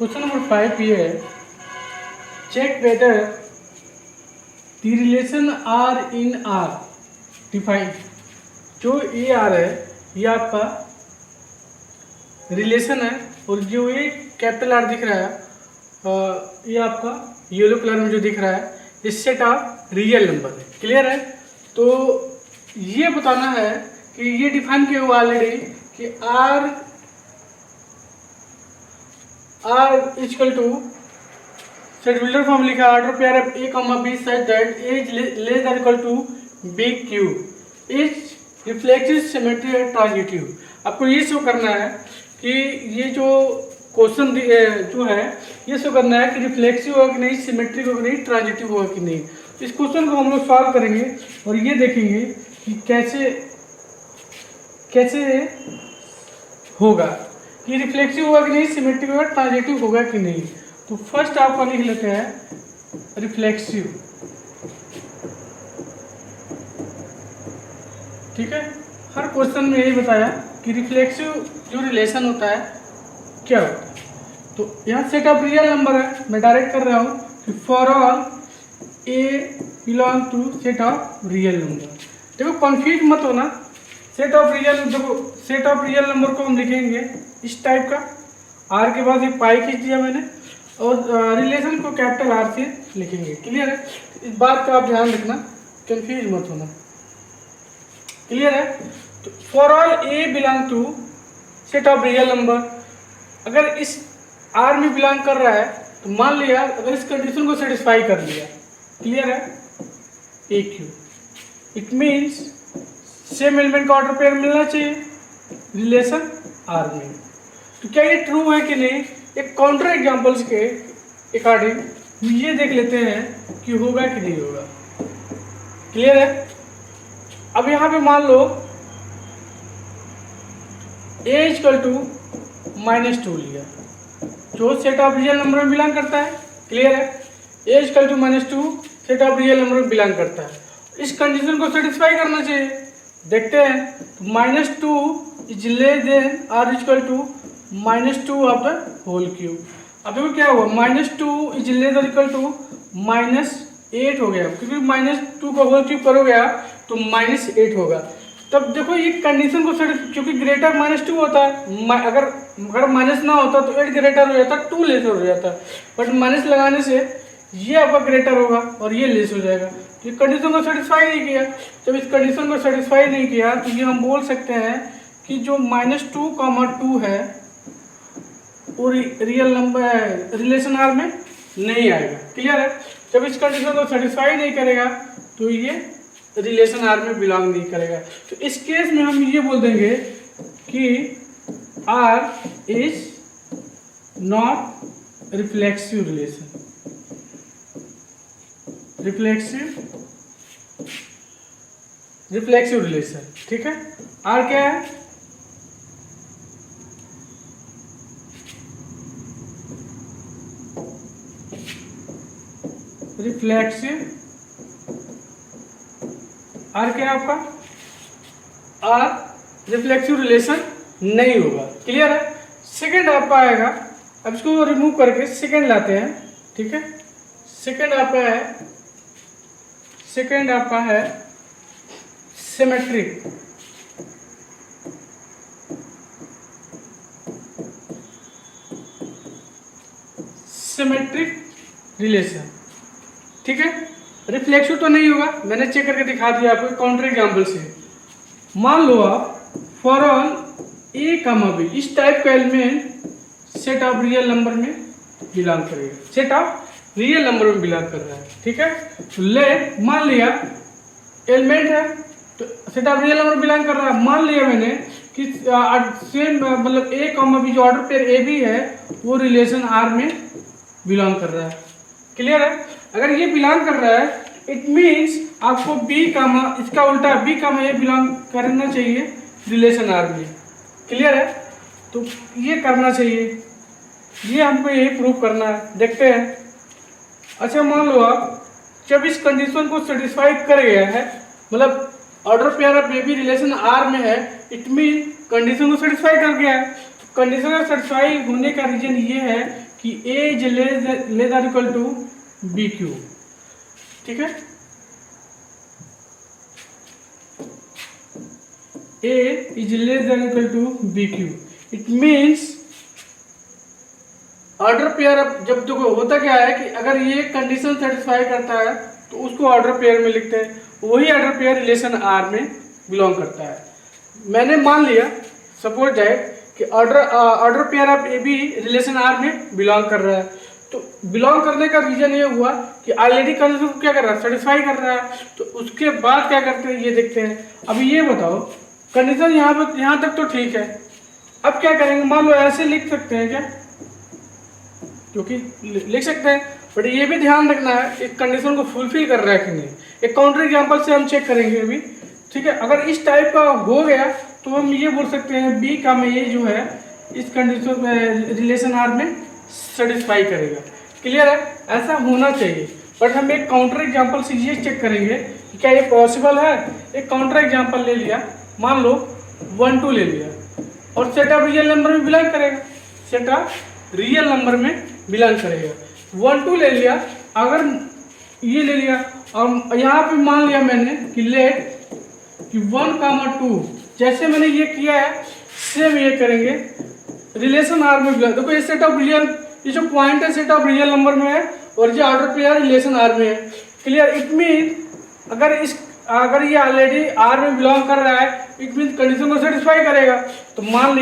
Question number 5 ये है, check whether the relation R in R define. जो a are है ये आपका रिलेशन है, और जो ये कैपिटल आर दिख रहा है ये आपका येलो कलर में जो दिख रहा है इस सेट ऑफ रियल नंबर है। क्लियर है? तो ये बताना है कि ये डिफाइन किया हुआ ऑलरेडी कि R equal to set builder form लिखा order pair of A comma B such that A is less than equal to B Q is reflexive symmetry and transitive. आपको ये शो करना है कि ये जो क्वेश्चन जो है ये शो करना है कि रिफ्लेक्सिव होगा कि नहीं, सिमेट्रिक होगा कि नहीं, ट्रांजिटिव होगा कि नहीं। इस क्वेश्चन को हम लोग सॉल्व करेंगे और ये देखेंगे कि कैसे होगा कि रिफ्लेक्सिव होगा कि नहीं, सिमेट्रिक होगा, ट्रांजिटिव होगा कि नहीं। तो फर्स्ट आपको लिख लेते हैं रिफ्लेक्सिव। ठीक है, हर क्वेश्चन में यही बताया कि रिफ्लेक्सिव जो रिलेशन होता है क्या होता है। तो यहाँ सेट ऑफ रियल नंबर है, मैं डायरेक्ट कर रहा हूँ कि for all a belong to set of real number. देखो कंफ्यूज मत होना, सेट ऑफ रियल, देखो सेट ऑफ रियल नंबर को हम लिखेंगे इस टाइप का, आर के बाद एक पाई खींच दिया मैंने, और रिलेशन को कैपिटल आर से लिखेंगे। क्लियर है? इस बात का आप ध्यान रखना, कंफ्यूज मत होना। क्लियर है? तो for all a belong to set of real number, अगर इस आर में बिलोंग कर रहा है तो मान लिया अगर इस कंडीशन को सेटिस्फाई कर लिया, क्लियर है, A Q, it means same element का ऑर्डर पेयर मिलना चाहिए रिलेशन आर में। तो क्या ये ट्रू है कि नहीं, एक काउंटर एग्जांपल्स के अकॉर्डिंग ये देख लेते हैं कि होगा कि नहीं होगा। क्लियर है? अब यहाँ पे मान लो a इक्वल टू -2 लिया, जो सेट ऑफ रियल नंबर में बिलोंग करता है। क्लियर है? a equal to -2 set of real number में बिलोंग करता है। इस कंडीशन को सेटिस्फाई करना चाहिए। देखते हैं, -2 is less than or equal to -2 of the whole cube. अब देखो क्या हुआ, -2 is less than equal to -8 हो गया, क्योंकि -2 को होल क्यूब करोगे आप तो -8 होगा। तब देखो ये कंडीशन को क्योंकि ग्रेटर -2 होता है, अगर माइनस ना होता तो 8 ग्रेटर हो जाता, 2 लेस हो जाता, बट माइनस लगाने से ये आपका ग्रेटर होगा और ये लेस हो जाएगा। तो ये कंडीशन को सेटिस्फाई नहीं किया। जब इस कंडीशन को सेटिस्फाई नहीं किया तो ये हम बोल सकते हैं कि जो -2, 2 है वो रियल नंबर रिलेशन आर में नहीं आएगा। क्लियर है? जब इस कंडीशन को सेटिस्फाई नहीं करेगा तो ये रिलेशन आर में बिलोंग नहीं करेगा। तो इस केस में हम ये बोल देंगे कि R is not reflexive relation. Reflexive relation, ठीक है। आर क्या है? रिफ्लेक्सिव। आर क्या है आपका? आर रिफ्लेक्सिव रिलेशन नहीं होगा। क्लियर है? सेकंड आपका आएगा, अब इसको रिमूव करके सेकंड लाते हैं। ठीक है, सेकंड आपका है सिमेट्रिक। सिमेट्रिक रिलेशन, ठीक है। रिफ्लेक्सिव तो नहीं होगा, मैंने चेक करके दिखा दिया आपको काउंटर एग्जांपल से। मान लो आप for all a comma b, इस टाइप का element set of real number में बिलोंग करेगा, सेट ऑफ रियल नंबर में बिलोंग कर रहा है। ठीक है, तो लेट मान लिया एलिमेंट है तो set of real number belong कर रहा है। मान लिया मैंने कि सेम मतलब ए कॉमा बी जो ऑर्डर पेयर ए बी है वो रिलेशन आर में बिलोंग कर रहा है। क्लियर है? अगर ये बिलोंग कर रहा है इट मीन्स आपको बी कामा, इसका उल्टा बी कामा ये बिलोंग करना चाहिए रिलेशन आर में। क्लियर है? तो ये करना चाहिए, ये हमको यही प्रूव करना है। देखते हैं। अच्छा, मान लो आप जब इस कंडीशन को सेटिस्फाई कर गया है, मतलब order pair of a b relation R में है, इट मीन कंडीशन को सेटिस्फाई कर गया है। कंडीशन का सेटिस्फाई होने का रीजन ये है कि A is less equal to B Q. ठीक है, A is less equal to B Q. It means order pair. अब जब देखो होता क्या है कि अगर ये कंडीशन सेटिस्फाई करता है तो उसको ऑर्डर पेयर में लिखते हैं, वही ऑर्डर पेयर रिलेशन आर में बिलोंग करता है। मैंने मान लिया सपोज जाए कि order pair of a b relation R में बिलोंग कर रहा है, तो बिलोंग करने का रीजन ये हुआ कि ऑलरेडी कंडीशन को क्या कर रहा है, सेटिस्फाई कर रहा है। तो उसके बाद क्या करते हैं ये देखते हैं। अभी ये बताओ कंडीशन यहाँ तक तो ठीक है, अब क्या करेंगे। मान लो ऐसे लिख सकते हैं क्या, क्योंकि लिख सकते हैं, बट ये भी ध्यान रखना है कि कंडीशन को फुलफिल कर रहा है कि नहीं। एक काउंटर एग्जांपल से हम चेक करेंगे अभी। ठीक है, अगर इस टाइप का हो गया तो हम ये बोल सकते हैं बी का में ये जो है इस कंडीशन में रिलेशन आर में सेटिस्फाई करेगा। क्लियर है, ऐसा होना चाहिए। बट हम एक काउंटर एग्जांपल से ये चेक करेंगे कि क्या ये पॉसिबल है। एक काउंटर एग्जांपल ले लिया, मान लो 1 2 ले लिया और सेट ऑफ रियल नंबर में बिलोंग करेगा, सेट ऑफ रियल नंबर में बिलोंग करेगा। 1 2 ले लिया, अगर ये ले लिया और यहाँ पे मान लिया मैंने कि लेट कि 1 2, जैसे मैंने ये किया है सेम ये करेंगे रिलेशन आर में बिलोंग। देखो ये सेट ऑफ रियल, ये जो पॉइंट है सेट ऑफ रियल नंबर में है और ये ऑर्डर पेयर रिलेशन आर में है। क्लियर, इट मीन अगर ये ऑलरेडी आर में बिलोंग कर रहा है, इट मीन कंडीशन को सेटिस्फाई करेगा। तो मान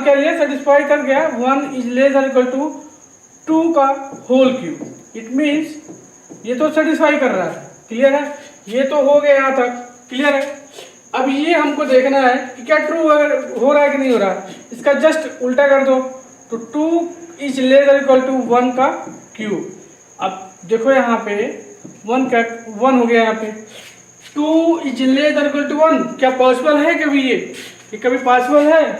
क्या लिया, सेटिस्फाई कर गया 1 इज लेस इक्वल टू 2 का होल क्यूब। इट मीन्स ये तो सेटिस्फाई कर रहा है। क्लियर है, ये तो हो गया यहाँ तक। क्लियर है, अब ये हमको देखना है कि क्या ट्रू हो रहा है कि नहीं हो रहा है। इसका जस्ट उल्टा कर दो तो 2 इज लेस इक्वल टू 1 का क्यूब। अब देखो यहाँ पे 1 हो गया, यहाँ पे 2 इज लेस इक्वल टू 1। क्या पॉसिबल है कभी ये कभी पॉसिबल है?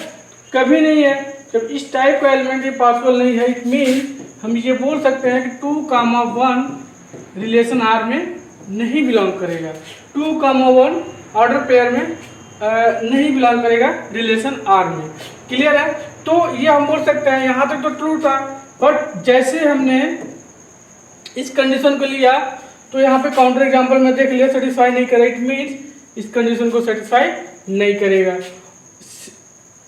कभी नहीं है। जब इस टाइप का एलिमेंट ये पॉसिबल नहीं है, इट मीन हम ये बोल सकते हैं कि 2 1 रिलेशन आर में नहीं बिलोंग करेगा। 2 1 ऑर्डर पेयर में नहीं बिलोंग करेगा रिलेशन आर में। क्लियर है, तो ये हम बोल सकते हैं यहाँ तक तो ट्रू था, बट जैसे हमने इस कंडीशन को लिया तो यहाँ पे काउंटर एग्जांपल में देख लिया सेटिस्फाई नहीं करेगा। इट मीन्स इस कंडीशन को सेटिस्फाई नहीं करेगा।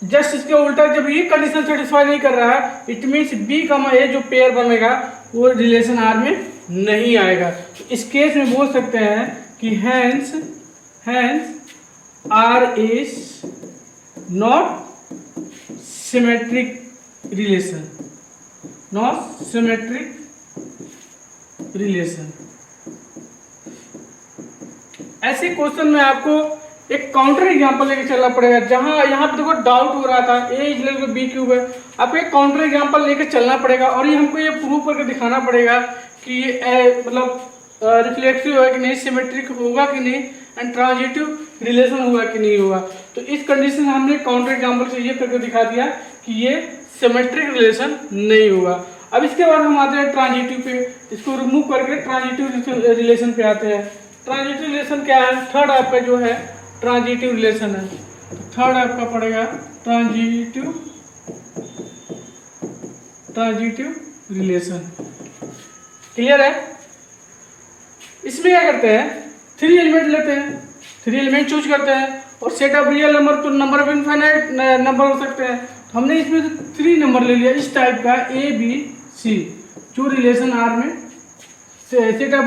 जस्ट इसके उल्टा जब ये कंडीशन सेटिस्फाई नहीं कर रहा है, इट मीन्स बी का ए जो पेयर बनेगा वो रिलेशन आर में नहीं आएगा। तो इस केस में बोल सकते हैं कि hence R is not symmetric relation, not symmetric relation. ऐसे क्वेश्चन में आपको एक काउंटर एग्जांपल लेके चलना पड़ेगा। जहां यहाँ पे देखो डाउट हो रहा था ए इज लेस बी क्यूब है, आपको एक काउंटर एग्जांपल लेके चलना पड़ेगा और ये हमको ये प्रूव करके दिखाना पड़ेगा कि ये मतलब रिफ्लेक्सिव है कि नहीं, सिमेट्रिक होगा कि नहीं, एंड ट्रांजिटिव रिलेशन हुआ कि नहीं हुआ। तो इस कंडीशन हमने काउंटर एग्जांपल से ये करके दिखा दिया कि ये सिमेट्रिक रिलेशन नहीं हुआ। अब इसके बाद हम आते हैं ट्रांजिटिव पे, इसको रिमूव करके ट्रांजिटिव रिलेशन पे आते हैं। ट्रांजिटिव रिलेशन क्या है? थर्ड आपका जो है ट्रांजिटिव रिलेशन है। थर्ड आपका पड़ेगा ट्रांजिटिव रिलेशन। क्लियर है, इसमें क्या करते हैं 3 एलिमेंट लेते हैं, 3 एलिमेंट चूज करते हैं और सेट ऑफ रियल नंबर तो नंबर ऑफ इनफाइनाइट नंबर हो सकते हैं। तो हमने इसमें से 3 नंबर ले लिया इस टाइप का ए बी सी जो रिलेशन आर में सेट ऑफ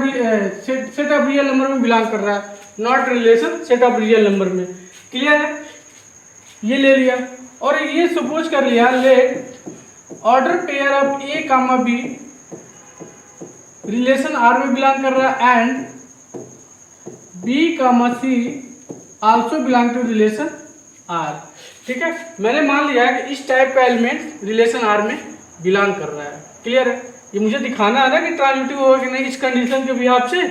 रियल नंबर में बिलोंग कर रहा है, not relation set of real number में। क्लियर है, ये ले लिया और ये सपोज कर लिया let order pair of a comma b relation R में बिलोंग कर रहा है and b comma c also belong to relation R. ठीक है, मैंने मान लिया कि इस टाइप का एलिमेंट रिलेशन आर में बिलोंग कर रहा है। क्लियर है, ये मुझे दिखाना है ना कि ट्रांजिटिव होगा कि नहीं इस कंडीशन के बिहाफ से।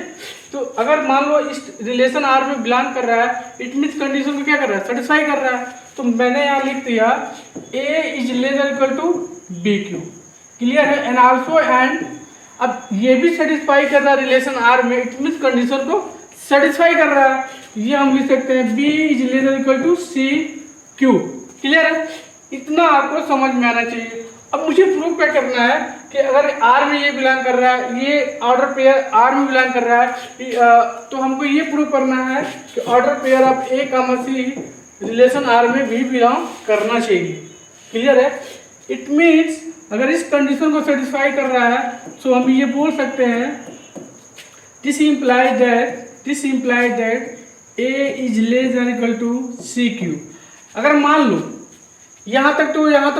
तो अगर मान लो इस रिलेशन आर में बिलोंग कर रहा है, इट मीन्स कंडीशन को क्या कर रहा है, सेटिस्फाई कर रहा है। तो मैंने यहाँ लिख दिया A is less equal to B Q. Clear है, एंड आल्सो एंड अब ये भी सेटिस्फाई कर रहा है रिलेशन आर में, इट मीन्स कंडीशन को सेटिस्फाई कर रहा है। ये हम लिख सकते हैं B is less equal to C Q. Clear है, इतना आपको समझ में आना चाहिए। अब मुझे प्रूव क्या करना है कि अगर आर में ये बिलोंग कर रहा है, ये ऑर्डर पेयर आर में बिलोंग कर रहा है, तो हमको ये प्रूव करना है कि order pair of A comma c relation R में भी बिलोंग करना चाहिए। क्लियर है? इट मीन्स अगर इस कंडीशन को सेटिस्फाई कर रहा है तो हम ये बोल सकते हैं this implies that A is less than equal to C cube. अगर मान लो यहाँ तक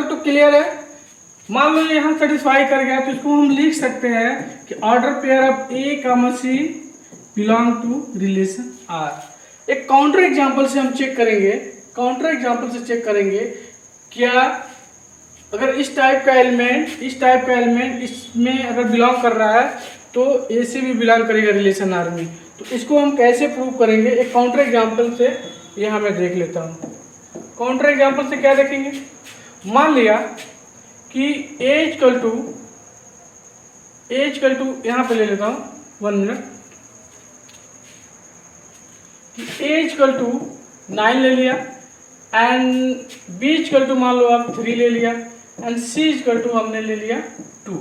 तो क्लियर है। मान लो यहाँ सेटिस्फाई कर गया तो इसको हम लिख सकते हैं कि order pair of A comma c belong to relation R. एक काउंटर एग्जांपल से हम चेक करेंगे क्या अगर इस टाइप का एलिमेंट इसमें अगर बिलोंग कर रहा है तो ए से भी बिलोंग करेगा रिलेशन आर में। तो इसको हम कैसे प्रूव करेंगे? एक काउंटर एग्जांपल से यहाँ मैं देख लेता हूँ। काउंटर एग्जांपल से क्या देखेंगे? मान लिया कि ए इक्वल टू यहाँ पे ले लेता हूँ 1 मिनट, ए इक्वल टू 9 ले लिया एंड बी इक्वल टू मान लो आप 3 ले लिया एंड सी इक्वल टू हमने ले लिया 2।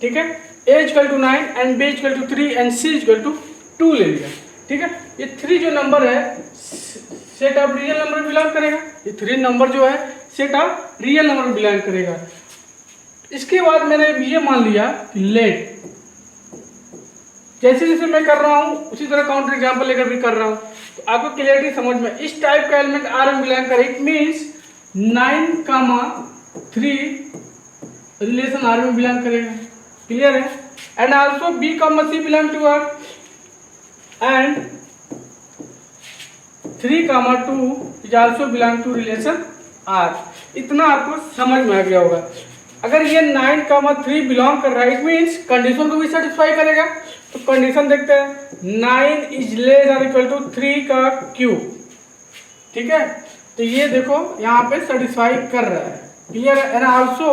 ठीक है, A equal to 9 and B equal to 3 and C equal to 2 ले लिया। ठीक है, ये 3 जो नंबर है set of real number belong करेगा। ये 3 नंबर जो है set of real number belong करेगा। इसके बाद मैंने ये मान लिया कि लेट, जैसे जैसे मैं कर रहा हूँ उसी तरह काउंटर एग्जांपल लेकर भी कर रहा हूँ तो आपको क्लियरिटी समझ में। इस टाइप का एलिमेंट आर में बिलोंग करे, इट मीन्स 9,3 रिलेशन आर में बिलोंग करेगा। क्लियर है? And also b comma c belong to R and 3,2 is also belong to relation R. इतना आपको समझ में आ गया होगा। अगर ये 9,3 बिलोंग कर रहा है, इट मीन्स कंडीशन को भी सेटिस्फाई करेगा। तो कंडीशन देखते हैं, 9 is less than equal to 3 का क्यूब। ठीक है, तो ये देखो यहाँ पे सेटिस्फाई कर रहा है। क्लियर है? एंड आल्सो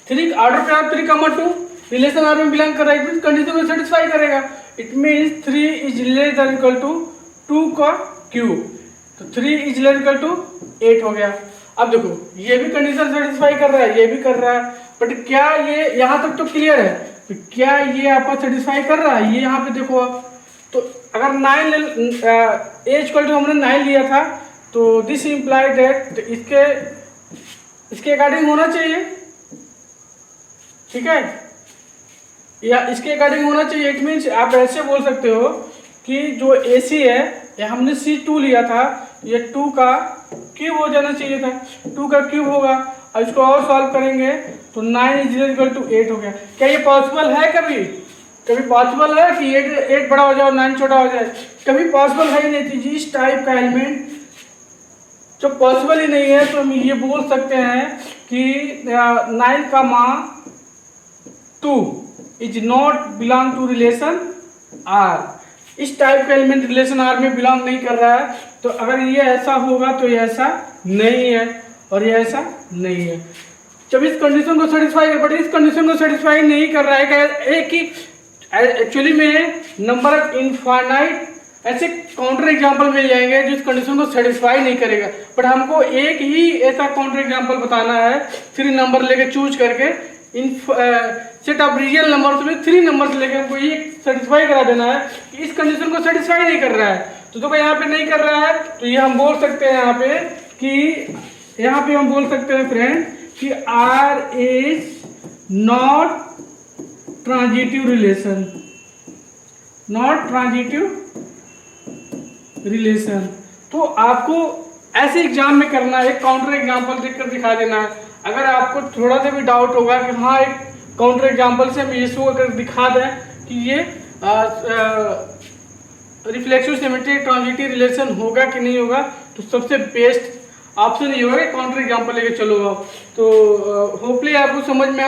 3 ऑर्डर पे आप 3,2 रिलेशन आर में बिलोंग कर रहा है, इट मीन्स कंडीशन को सेटिस्फाई करेगा। It means 3 is less than equal to 2 का क्यूब। तो 3 इज लेस इक्वल टू 8 हो गया। अब देखो ये भी कंडीशन सेटिस्फाई कर रहा है, ये भी कर रहा है, बट क्या ये यहाँ तक तो क्लियर है? तो क्या ये आपका सेटिस्फाई कर रहा है? ये यहाँ पे देखो आप, तो अगर 9 ए इक्वल टू हमने 9 लिया था तो दिस इम्प्लाई दैट इसके अकॉर्डिंग होना चाहिए। ठीक है, या इसके अकॉर्डिंग होना चाहिए। इट मीन्स आप ऐसे बोल सकते हो कि जो ए सी है या हमने C2 लिया था, ये 2 का क्यूब हो जाना चाहिए था, 2 का क्यूब होगा। अब इसको और सॉल्व करेंगे तो 9 इज इक्वल टू 8 हो गया। क्या ये पॉसिबल है? कभी पॉसिबल है कि 8 बड़ा हो जाए और 9 छोटा हो जाए? कभी पॉसिबल है ही नहीं थी। इस टाइप का एलिमेंट जब पॉसिबल ही नहीं है तो हम ये बोल सकते हैं कि 9,2 is not belong to relation R. इस टाइप का एलिमेंट रिलेशन आर में बिलोंग नहीं कर रहा है। तो अगर ये ऐसा होगा तो ये ऐसा नहीं है और ये ऐसा नहीं है। जब इस कंडीशन को सेटिस्फाई कर, बट इस कंडीशन को सेटिस्फाई नहीं कर रहा है एक ही एक्चुअली में नंबर ऑफ इनफाइनाइट ऐसे काउंटर एग्जांपल मिल जाएंगे जो इस कंडीशन को सेटिस्फाई नहीं करेगा। बट हमको एक ही ऐसा काउंटर एग्जांपल बताना है 3 नंबर लेके चूज करके इन सेट ऑफ रियल नंबर में 3 नंबर लेके हमको ये सेटिस्फाई करा देना है कि इस कंडीशन को सेटिस्फाई नहीं कर रहा है। तो देखो यहाँ पे नहीं कर रहा है तो ये हम बोल सकते हैं यहाँ पे हम बोल सकते हैं फ्रेंड कि R is not transitive relation. तो आपको ऐसे एग्जाम में करना है, एक काउंटर एग्जांपल देखकर दिखा देना है। अगर आपको थोड़ा सा भी डाउट होगा कि हाँ एक काउंटर एग्जांपल से हम ये शो अगर दिखा दें कि ये रिफ्लेक्सिव सिमेट्रिक ट्रांजिटिव रिलेशन होगा कि नहीं होगा, तो सबसे बेस्ट ऑप्शन ये होगा कि काउंटर एग्जांपल लेके चलो। तो होपफुली आपको समझ में